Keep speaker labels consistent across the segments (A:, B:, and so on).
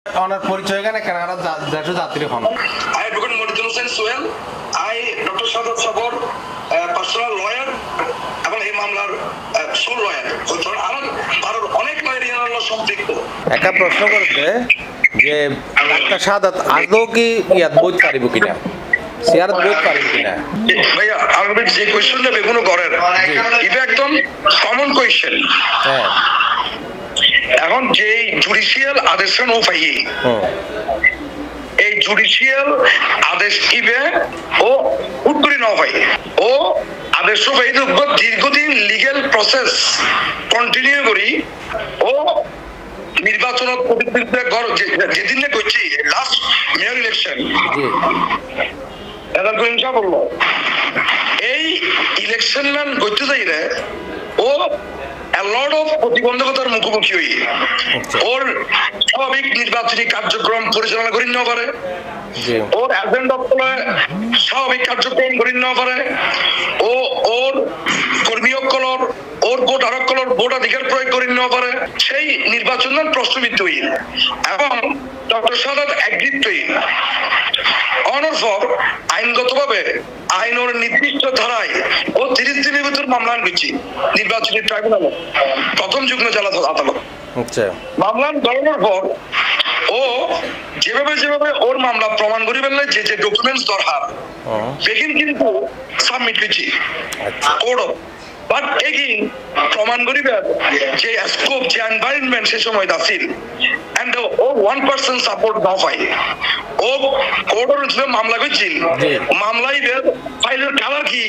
A: ওনার পরিচয় এখানে কানাডা দেশের যাত্রী হন।
B: I advocate Moditul Hussain Sohail, I Dr. Shahzad Sabor, personal lawyer এবং এই মামলার সোল লয়ার। আমার ভারত অনেক লয়ার ইয়ার সম্পৃক্ত।
A: একটা প্রশ্ন করতে যে ডাক্তার শাহাদাত আদৌ কি ইয়াত বইতে পারিব কিনা, সিয়ারত বইতে পারিব কিনা?
B: ভাইয়া আমি যে কোয়েশ্চনটা বেগুনো করেন এটা একদম কমন কোয়েশ্চেন।
A: হ্যাঁ,
B: এখন যে জুডিশিয়াল আদেশ নো পাই এই জুডিশিয়াল আদেশ ইবে ও উত্তরি ন হয় ও আদেশ পাই দীর্ঘদিন লিগ্যাল প্রসেস কন্টিনিউ করি ও নির্বাচন যেদিন করছি লাস্ট মেয়র ইলেকশন বললো এই ইলেকশন ম্যান করতে যাইলে ও লট অফ প্রতিবন্ধকতার মুখোমুখি হই ওর স্বাভাবিক নির্বাচনী কার্যক্রম পরিচালনা করি না পারে, ওর এজেন্ডা স্বাভাবিক কার্যক্রম করি না পারে, ও ওর কর্মী কলর ওর ভোট আরোপ কলর ভোটাধিকার প্রয়োগ করি না পারে, সেই নির্বাচন প্রশ্নবিদ্ধ হই এবং ডক্টর শাহাদাত এগ্রিড হই অনর্ফর আইনগতভাবে আইনের নির্দিষ্ট ধারায় ও 30 দিনের ভিতর মামলা আনছি নির্বাচনী ট্রাইব্যুনালে প্রথম যুগ্ম জেলা আদালত। মামলা ধরানোর পর ও যেভাবে ওর মামলা প্রমাণ করি ফেললে যে যে ডকুমেন্টস দরকার সেখানে কিন্তু সাবমিট করছি কোর্ট বাট এগেইন প্রমাণ করিবে যে স্কোপ যে এনভায়রনমেন্ট সে সময় দাসিল এন্ড ও 1% সাপোর্ট না পাই ও কোর্টের মামলা করছিল মামলাই ফাইলের কালার কি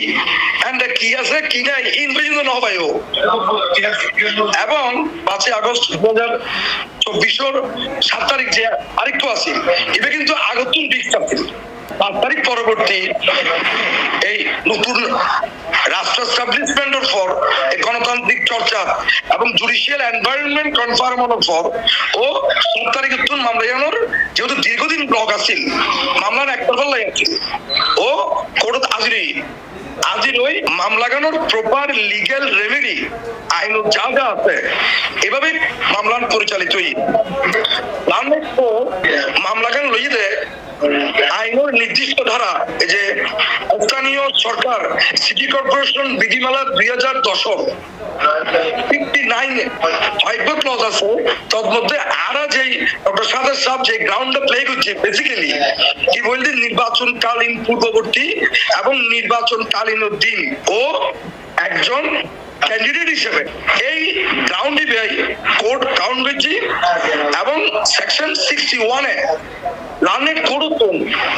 B: এন্ড কি আছে কি নাই ইনভেজিন না পাই ও এবং 5 আগস্ট 2024 7 তারিখ যে আরেকটু আছে এটা কিন্তু আগতুন ডিস্ক আছে 5 তারিখ পরবর্তী এই নতুন রাষ্ট্র এস্টাবলিশমেন্টের ফর গণতান্ত্রিক চর্চা এবং জুডিশিয়াল এনভায়রনমেন্ট কনফার্মের ফর ও 7 তারিখে তুন মামলা জানার যেহেতু দীর্ঘদিন ব্লক আছিল মামলার একটা ফলাই আছে ও কোর্ট আজির ওই মামলা গানোর প্রপার লিগ্যাল রেমেডি আইন যা যা আছে এভাবে মামলা পরিচালিত হই মামলা গান লই দে আইনের নির্দিষ্ট ধারা এই যে স্থানীয় সরকার সিটি কর্পোরেশন বিধিমালা 2010 59 ফাইবার ক্লজ আছে তার মধ্যে আরা যেই ডক্টর শাহাদাত সাহেব যে গ্রাউন্ডে প্লে করছে বেসিক্যালি কি বলতে নির্বাচনকালীন পূর্ববর্তী এবং নির্বাচনকালীন দিন ও একজন ক্যান্ডিডেট হিসেবে এই গ্রাউন্ডে কোর্ট কাউন্ট করছি এবং সেকশন 61 এ লার্নেড কোড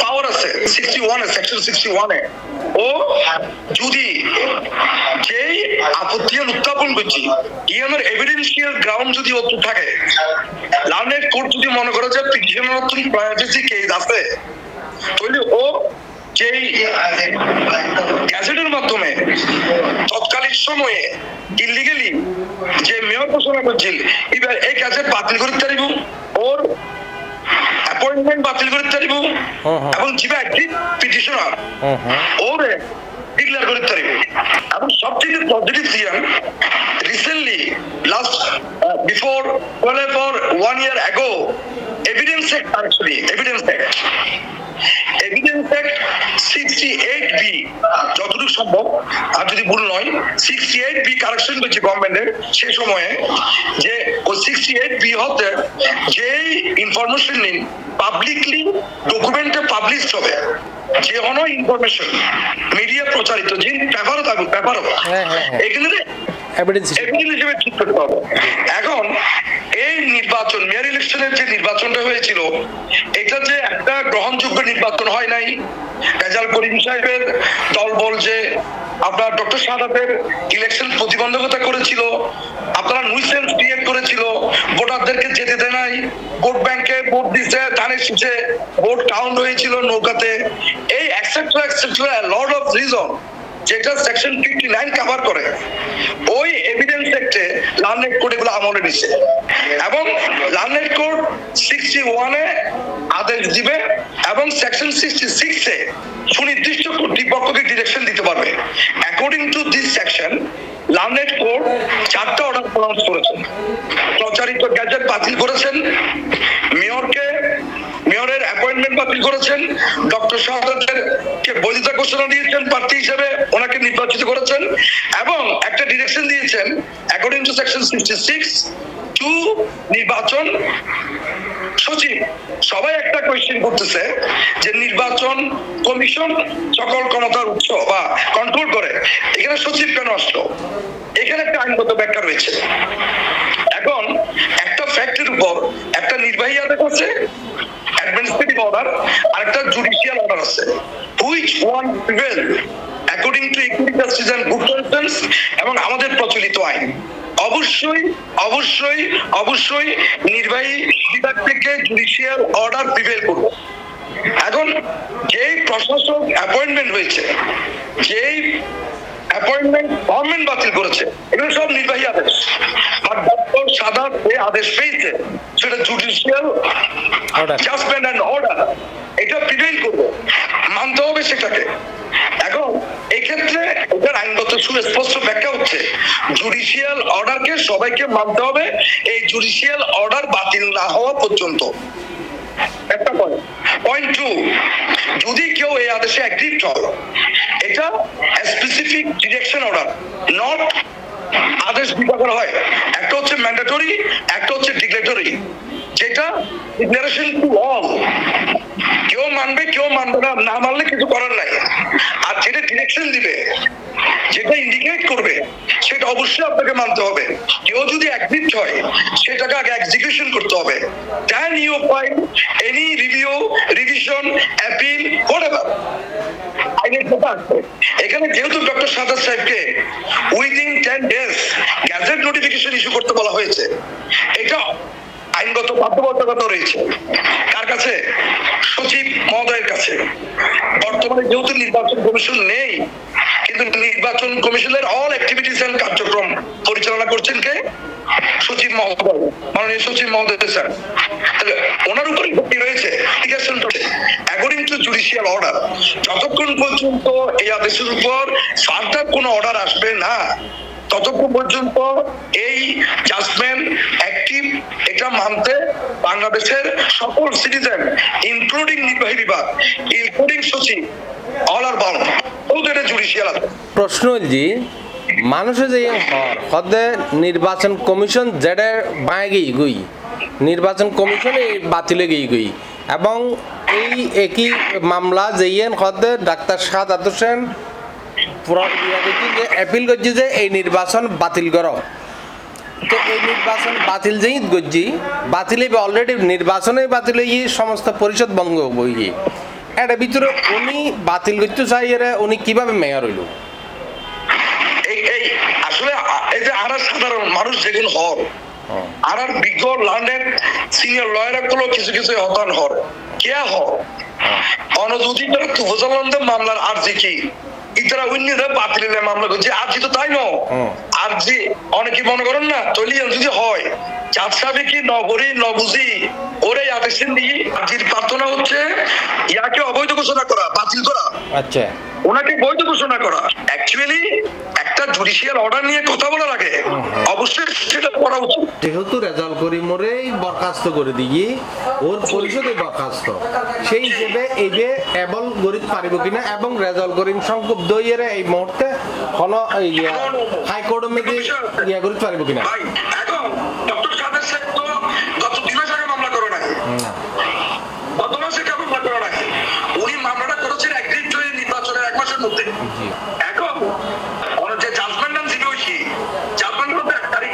B: পাওয়ার আছে 61 এ সেকশন 61 এ ও যদি যেই আপত্তি উত্থাপন করছি ইয়ামের এভিডেন্সিয়াল গ্রাউন্ড যদি অত থাকে লার্নেড কোড যদি মনে করে যে পিটিশনের প্রায়োরিটি কেস আছে তাহলে ও যেই গ্যাজেটের মাধ্যমে তৎকালীন সময়ে ইলিগালি যে মেয়র ঘোষণা করছিল এবার এই গ্যাজেট বাতিল করতে পারিব ওর অ্যাপয়েন্টমেন্ট বাতিল করতে পারিব এবং যেটা একটি পিটিশনার ওরে ডিক্লেয়ার করতে পারিব এবং সবথেকে পজিটিভ সিয়াম recently last before 1 year ago evidence act actually evidence act 68B যতটুকু সম্ভব আর যদি ভুল নয় 68B কারেকশন করছে গভর্নমেন্টের সে সময়ে যে ওই 68B হতে যেই ইনফরমেশন নিন পাবলিকলি ডকুমেন্টে পাবলিশ হবে যে কোনো ইনফরমেশন মিডিয়া প্রচারিত যে পেপারও থাকুক পেপারও এখানে হিসেবে ঠিক করতে হবে। এখন এই নির্বাচন মেয়র ইলেকশনের যে নির্বাচনটা হয়েছিল এটা যে একটা গ্রহণযোগ্য নির্বাচন হয় নাই। রেজাল করিম সাহেবের দল বল যে আপনার ডক্টর শাহাদাতের ইলেকশন প্রতিবন্ধকতা করেছিল, আপনারা নুইসেন্স ক্রিয়েট করেছিল, ভোটারদেরকে যেতে দেয় নাই, ভোট ব্যাংকে ভোট দিচ্ছে ধানের শীষে ভোট কাউন্ট হয়েছিল নৌকাতে, এই এক্সেট্রা লট অফ রিজন যেটা সেকশন 59 কভার করে ওই এভিডেন্স অ্যাক্টে লার্নেড কোড এগুলো আমলে নিছে এবং লার্নেড কোড 61 এ আদেশ দিবে এবং সেকশন 66 এ সুনির্দিষ্ট কর্তৃপক্ষকে ডিরেকশন দিতে পারবে। According to this section learned code 4টা অর্ডার প্রনাউন্স করেছেন, প্রচারিত গ্যাজেট বাতিল করেছেন, মেয়রকে অ্যাপয়েন্টমেন্ট বাতিল করেছেন, ডক্টর শাহাদাতের কে বৈধতা ঘোষণা দিয়েছেন প্রার্থী হিসেবে, ওনাকে নির্বাচিত করেছেন এবং একটা ডিরেকশন দিয়েছেন অ্যাকর্ডিং টু সেকশন 66 টু নির্বাচন সচিব। সবাই একটা কোয়েশ্চেন করতেছে যে নির্বাচন কমিশন সকল ক্ষমতার উৎস বা কন্ট্রোল করে, এখানে সচিব কেন আসলো? এখানে একটা আইনগত ব্যাখ্যা রয়েছে। এখন একটা ফ্যাক্টের উপর একটা নির্বাহী আদেশ আছে, অ্যাডমিনিস্ট্রেটিভ অর্ডার, আর একটা জুডিশিয়াল অর্ডার আছে। Which one prevail according to equity, justice and good governance এবং আমাদের প্রচলিত আইন? অবশ্যই অবশ্যই অবশ্যই নির্বাহী বিভাগ থেকে জুডিশিয়াল অর্ডার প্রিভেল করবে। এখন যেই প্রশাসক অ্যাপয়েন্টমেন্ট হয়েছে, যেই অ্যাপয়েন্টমেন্ট গভর্নমেন্ট বাতিল করেছে, এগুলো সব নির্বাহী আদেশ। আর ডক্টর সাদাত যে আদেশ পেয়েছে সেটা জুডিশিয়াল জাজমেন্ট এন্ড অর্ডার, এটা প্রিভেল করবে, মানতে হবে সেটাকে। এখন এই ক্ষেত্রে এটার আইনগত সুস্পষ্ট ব্যাখ্যা হচ্ছে জুডিশিয়াল অর্ডারকে সবাইকে মানতে হবে এই জুডিশিয়াল অর্ডার বাতিল না হওয়া পর্যন্ত। একটা পয়েন্ট 2, যদি কেউ এই আদেশে অ্যাগ্রিড হয়, এটা স্পেসিফিক ডিরেকশন অর্ডার, নট আদেশ দুটো করা হয়, একটা হচ্ছে ম্যান্ডেটরি, একটা হচ্ছে ডিক্লেটরি, যেটা ডিক্লারেশন টু অল, কেউ মানবে কেউ মানবে না, না মানলে কিছু করার নাই। আর যেটা ডিরেকশন দিবে, যেটা ইন্ডিকেট করবে, সেটা অবশ্যই আপনাকে মানতে হবে। কেউ যদি অ্যাগ্রিড হয় সেটাকে আগে এক্সিকিউশন করতে হবে, then you file any review, revision, appeal, whatever আইনের কথা আসবে। এখানে যেহেতু ডক্টর সাদাত সাহেবকে within 10 days gazette notification issue করতে বলা হয়েছে, এটা আইনগত বাধ্যবাধকতা রয়েছে কার কাছে? সচিব মহোদয়ের কাছে। বর্তমানে যেহেতু নির্বাচন কমিশন নেই, কিন্তু নির্বাচন কমিশনের অল অ্যাক্টিভিটিস এন্ড কার্যক্রম পরিচালনা করছেন কে? সচিব মহোদয়, মাননীয় সচিব মহোদয় স্যার। তাহলে ওনার উপরে ভিত্তি রয়েছে অ্যাকর্ডিং টু জুডিশিয়াল অর্ডার। যতক্ষণ পর্যন্ত এই আদেশের উপর ফার্দার কোনো অর্ডার আসবে না, ততক্ষণ পর্যন্ত এই জাজমেন্ট অ্যাক্টিভ, এটা মানতে বাংলাদেশের সকল সিটিজেন ইনক্লুডিং নির্বাহী বিভাগ, ইনক্লুডিং সচিব, অল আর বাউন্ড। ওদের জুডিশিয়াল
A: প্রশ্ন জি মানুষের যে হদে নির্বাচন কমিশন যেটা বাঁগি গুই, নির্বাচন কমিশন এই বাতিলে গিয়ে গুই, এবং এই একই মামলা যেইন হদে ডাক্তার সাদাত হোসেন অ্যাপিল করছি যে এই নির্বাচন বাতিল করো। তো এই নির্বাচন বাতিল যেই করছি, বাতিলে অলরেডি নির্বাচনে বাতিল হয়ে সমস্ত পরিষদ ভঙ্গ হয়ে, এটা ভিতরে উনি বাতিল করতে চাই, উনি কিভাবে মেয়র হইল?
B: এই আসলে এই যে আর সাধারণ মানুষ যেগুলো হর, আর বিজ্ঞ লার্নেড সিনিয়র লয়ার গুলো কিছু কিছু হতান হর কে হর অনদুদি করে তুফাজানন্দ মামলার আরজি কি ইতারা উন্নয়ন বাতিল মামলা করছে, আরজি তো তাই নয়। আরজি অনেকে মনে করেন না তলিয়ান যদি হয় চার সাহেব কি নগরী নবুঝি ওরে আদেশন দিয়ে আরজির প্রার্থনা হচ্ছে ইয়াকে অবৈধ ঘোষণা করা, বাতিল করা।
A: আচ্ছা,
B: ওনাকে বৈধ ঘোষণা করা। অ্যাকচুয়ালি একটা জুডিশিয়াল অর্ডার নিয়ে কথা বলার আগে অবশ্যই সেটা করা উচিত।
A: যেহেতু রেজাল্ট করিমরেই বরখাস্ত করে দিয়ে ওর পরিষদে বরখাস্ত, সেই হিসেবে এই যে এবল গরিব পারিব কিনা এবং রেজাল্ট করিম সংক্ষুব্ধ দইয়ের এই মুহূর্তে কোনো হাইকোর্টের মধ্যে ইয়া গরিব পারিব কিনা?
B: এখন ডক্টর সাদাত সাহেব তো গত 2 মাস আগে মামলা করে নাই, গত মাসে কেবল মামলা করে নাই, উনি মামলাটা করেছেন অ্যাগ্রিড হয়ে নির্বাচনের 1 মাসের মধ্যে। এখন যে জাজমেন্ট নাম ছিল কি জাজমেন্ট হতে 1 তারিখ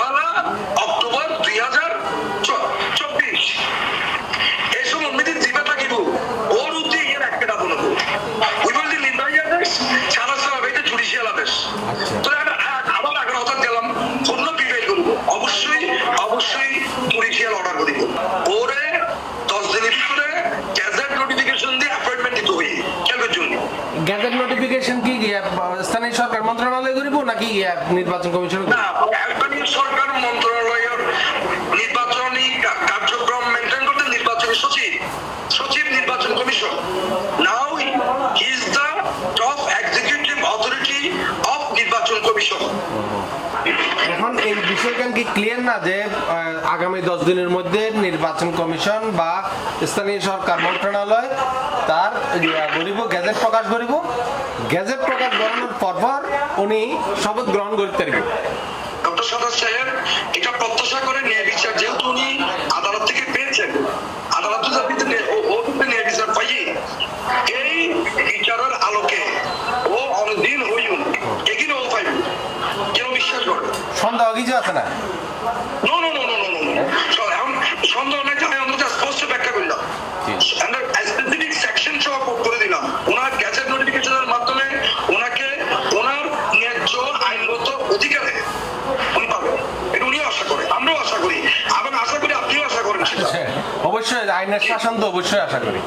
B: 1 অক্টোবর 2024 এই সময় মিদিন জিবা থাকিব ওর উদ্দি এর একটা বলব উই উইল দি নির্বাহী আদেশ ছাড়া ছাড়া এটা জুডিশিয়াল আদেশ। তো আবার আগে কথা দিলাম পূর্ণ প্রিভেল করব, অবশ্যই অবশ্যই জুডিশিয়াল অর্ডার করব। ওরে 10 দিনের ভিতরে গ্যাজেট নোটিফিকেশন দিয়ে অ্যাপয়েন্টমেন্ট দিতে হবে কেমন জন্য।
A: গ্যাজেট নোটিফিকেশন কি স্থানীয় সরকার মন্ত্রণালয় করিব নাকি নির্বাচন কমিশন?
B: না, স্থানীয় সরকার মন্ত্রণালয়ের নির্বাচনী কার্যক্রম মেনটেন করতে নির্বাচনী সচিব, সচিব নির্বাচন commission. Now he is the top executive authority of নির্বাচন কমিশন।
A: এখন এই বিষয়টা কি ক্লিয়ার না যে আগামী 10 দিনের মধ্যে নির্বাচন কমিশন বা স্থানীয় সরকার মন্ত্রণালয় তার গেজেট প্রকাশ করিব, গেজেট প্রকাশ করানোর পর উনি শপথ গ্রহণ করতে পারবেন।
B: ডক্টর সাদাত সাহেব এটা প্রত্যাশা করে ন্যায় বিচার, যেহেতু উনি আদালত থেকে পেয়েছেন, আদালত ন্যায় বিচার পাইয়ে এই বিচারের আলোকে ও অনেকদিন হইউন এগিয়ে ও পাইব কেন বিশ্বাস করে
A: সন্দেহ কিছু আছে না?
B: No no no no no no এখন সন্দেহ নাই, আমি অন্তত স্পষ্ট ব্যাখ্যা করলাম, স্পেসিফিক সেকশন সহ কোট করে দিলাম। ওনার গ্যাজেট নোটিফিকেশনের মাধ্যমে ওনাকে ওনার ন্যায্য আইনগত অধিকারে উনি পাবেন, এটা উনিও আশা করে, আমরাও আশা করি, এবং আশা করি আপনিও আশা করেন সেটা।
A: অবশ্যই আইনের শাসন তো অবশ্যই আশা করি।